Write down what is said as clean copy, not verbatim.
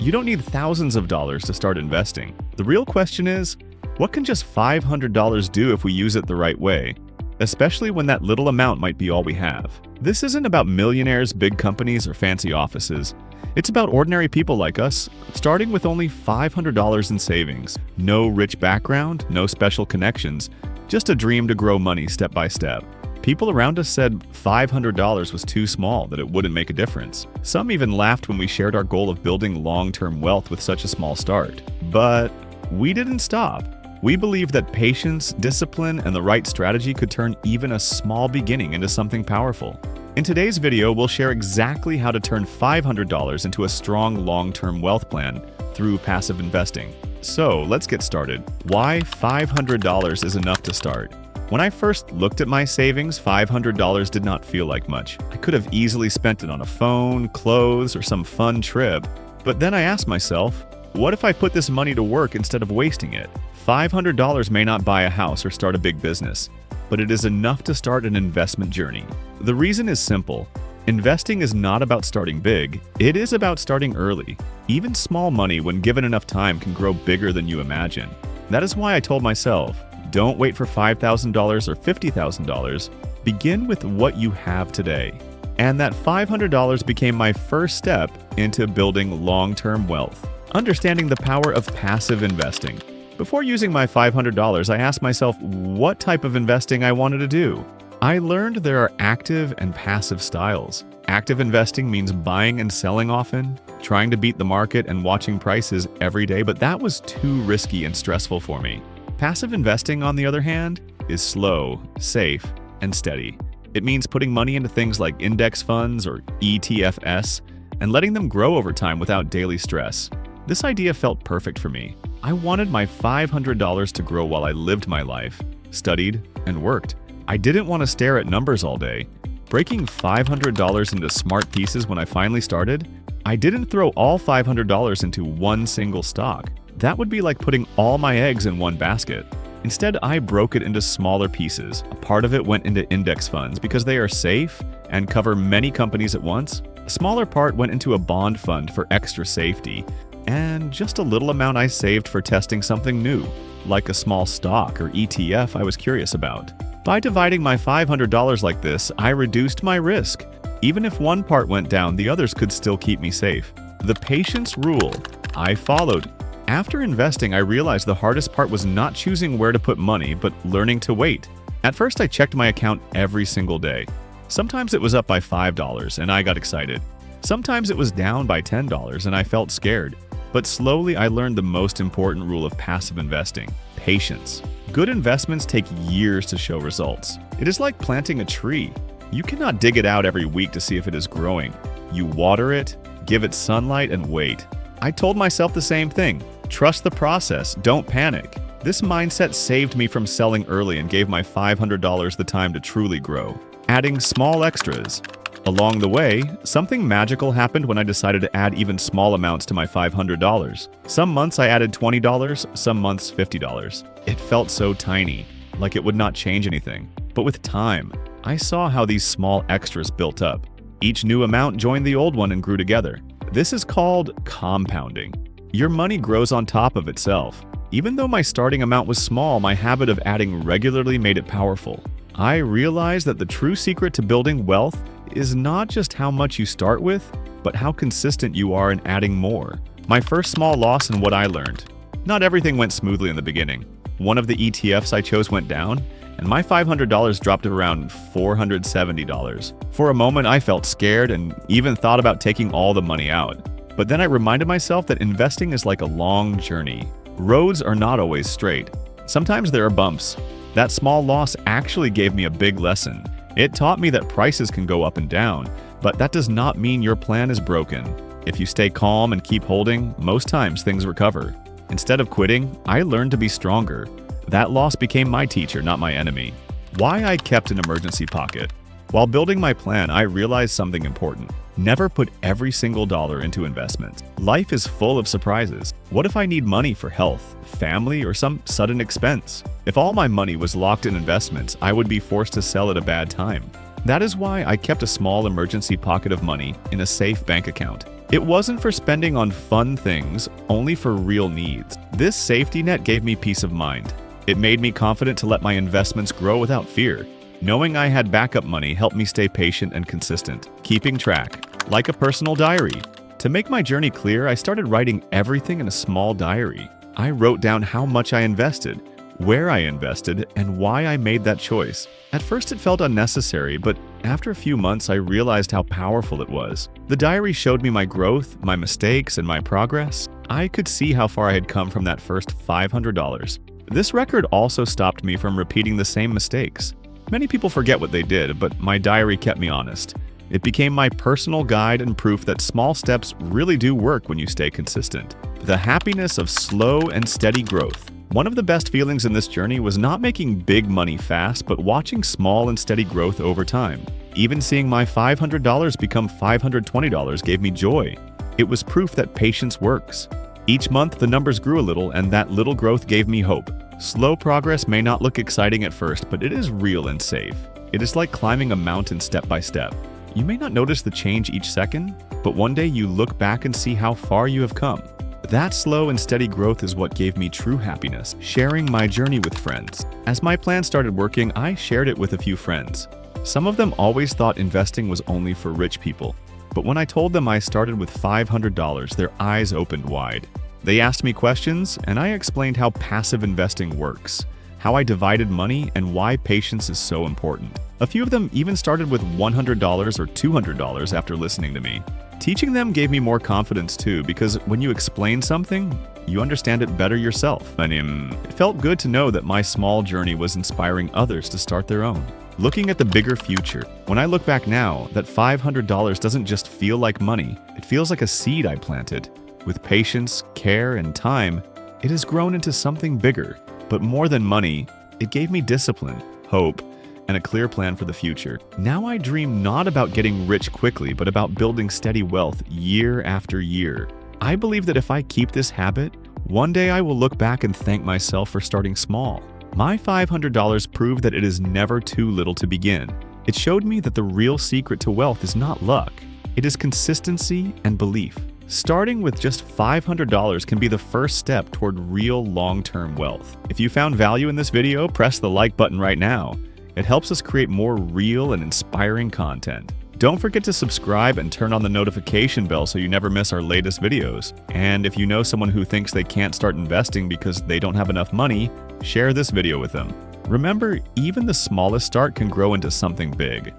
You don't need thousands of dollars to start investing. The real question is, what can just $500 do if we use it the right way? Especially when that little amount might be all we have. This isn't about millionaires, big companies, or fancy offices. It's about ordinary people like us, starting with only $500 in savings. No rich background, no special connections, just a dream to grow money step by step. People around us said $500 was too small, that it wouldn't make a difference. Some even laughed when we shared our goal of building long-term wealth with such a small start. But we didn't stop. We believe that patience, discipline, and the right strategy could turn even a small beginning into something powerful. In today's video, we'll share exactly how to turn $500 into a strong long-term wealth plan through passive investing. So let's get started. Why $500 is enough to start? When I first looked at my savings, $500 did not feel like much. I could have easily spent it on a phone, clothes, or some fun trip. But then I asked myself, what if I put this money to work instead of wasting it? $500 may not buy a house or start a big business, but it is enough to start an investment journey. The reason is simple. Investing is not about starting big, it is about starting early. Even small money, when given enough time, can grow bigger than you imagine. That is why I told myself, don't wait for $5,000 or $50,000. Begin with what you have today. And that $500 became my first step into building long-term wealth. Understanding the power of passive investing. Before using my $500, I asked myself what type of investing I wanted to do. I learned there are active and passive styles. Active investing means buying and selling often, trying to beat the market and watching prices every day, but that was too risky and stressful for me. Passive investing, on the other hand, is slow, safe, and steady. It means putting money into things like index funds or ETFs and letting them grow over time without daily stress. This idea felt perfect for me. I wanted my $500 to grow while I lived my life, studied, and worked. I didn't want to stare at numbers all day. Breaking $500 into smart pieces when I finally started, I didn't throw all $500 into one single stock. That would be like putting all my eggs in one basket. Instead, I broke it into smaller pieces. A part of it went into index funds because they are safe and cover many companies at once. A smaller part went into a bond fund for extra safety. And just a little amount I saved for testing something new, like a small stock or ETF I was curious about. By dividing my $500 like this, I reduced my risk. Even if one part went down, the others could still keep me safe. The patience rule I followed. After investing, I realized the hardest part was not choosing where to put money, but learning to wait. At first, I checked my account every single day. Sometimes it was up by $5 and I got excited. Sometimes it was down by $10 and I felt scared. But slowly I learned the most important rule of passive investing: patience. Good investments take years to show results. It is like planting a tree. You cannot dig it out every week to see if it is growing. You water it, give it sunlight, and wait. I told myself the same thing. Trust the process, don't panic. This mindset saved me from selling early and gave my $500 the time to truly grow. Adding small extras. Along the way, something magical happened when I decided to add even small amounts to my $500. Some months I added $20, some months $50. It felt so tiny, like it would not change anything. But with time, I saw how these small extras built up. Each new amount joined the old one and grew together. This is called compounding. Your money grows on top of itself. Even though my starting amount was small, my habit of adding regularly made it powerful. I realized that the true secret to building wealth is not just how much you start with, but how consistent you are in adding more. My first small loss in what I learned. Not everything went smoothly in the beginning. One of the ETFs I chose went down, and my $500 dropped to around $470. For a moment, I felt scared and even thought about taking all the money out. But then I reminded myself that investing is like a long journey. Roads are not always straight. Sometimes there are bumps. That small loss actually gave me a big lesson. It taught me that prices can go up and down, but that does not mean your plan is broken. If you stay calm and keep holding, most times things recover. Instead of quitting, I learned to be stronger. That loss became my teacher, not my enemy. Why I kept an emergency pocket. While building my plan, I realized something important. Never put every single dollar into investments. Life is full of surprises. What if I need money for health, family, or some sudden expense? If all my money was locked in investments, I would be forced to sell at a bad time. That is why I kept a small emergency pocket of money in a safe bank account. It wasn't for spending on fun things, only for real needs. This safety net gave me peace of mind. It made me confident to let my investments grow without fear. Knowing I had backup money helped me stay patient and consistent, keeping track, like a personal diary. To make my journey clear, I started writing everything in a small diary. I wrote down how much I invested, where I invested, and why I made that choice. At first it felt unnecessary, but after a few months I realized how powerful it was. The diary showed me my growth, my mistakes, and my progress. I could see how far I had come from that first $500. This record also stopped me from repeating the same mistakes. Many people forget what they did, but my diary kept me honest. It became my personal guide and proof that small steps really do work when you stay consistent. The happiness of slow and steady growth. One of the best feelings in this journey was not making big money fast, but watching small and steady growth over time. Even seeing my $500 become $520 gave me joy. It was proof that patience works. Each month, the numbers grew a little, and that little growth gave me hope. Slow progress may not look exciting at first, but it is real and safe. It is like climbing a mountain step by step. You may not notice the change each second, but one day you look back and see how far you have come. That slow and steady growth is what gave me true happiness, sharing my journey with friends. As my plan started working, I shared it with a few friends. Some of them always thought investing was only for rich people. But when I told them I started with $500, their eyes opened wide. They asked me questions, and I explained how passive investing works, how I divided money, and why patience is so important. A few of them even started with $100 or $200 after listening to me. Teaching them gave me more confidence too, because when you explain something, you understand it better yourself. It felt good to know that my small journey was inspiring others to start their own. Looking at the bigger future, when I look back now, that $500 doesn't just feel like money, it feels like a seed I planted. With patience, care, and time, it has grown into something bigger. But more than money, it gave me discipline, hope, and a clear plan for the future. Now I dream not about getting rich quickly, but about building steady wealth year after year. I believe that if I keep this habit, one day I will look back and thank myself for starting small. My $500 proved that it is never too little to begin. It showed me that the real secret to wealth is not luck. It is consistency and belief. Starting with just $500 can be the first step toward real long-term wealth. If you found value in this video, press the like button right now. It helps us create more real and inspiring content. Don't forget to subscribe and turn on the notification bell so you never miss our latest videos. And if you know someone who thinks they can't start investing because they don't have enough money, share this video with them. Remember, even the smallest start can grow into something big.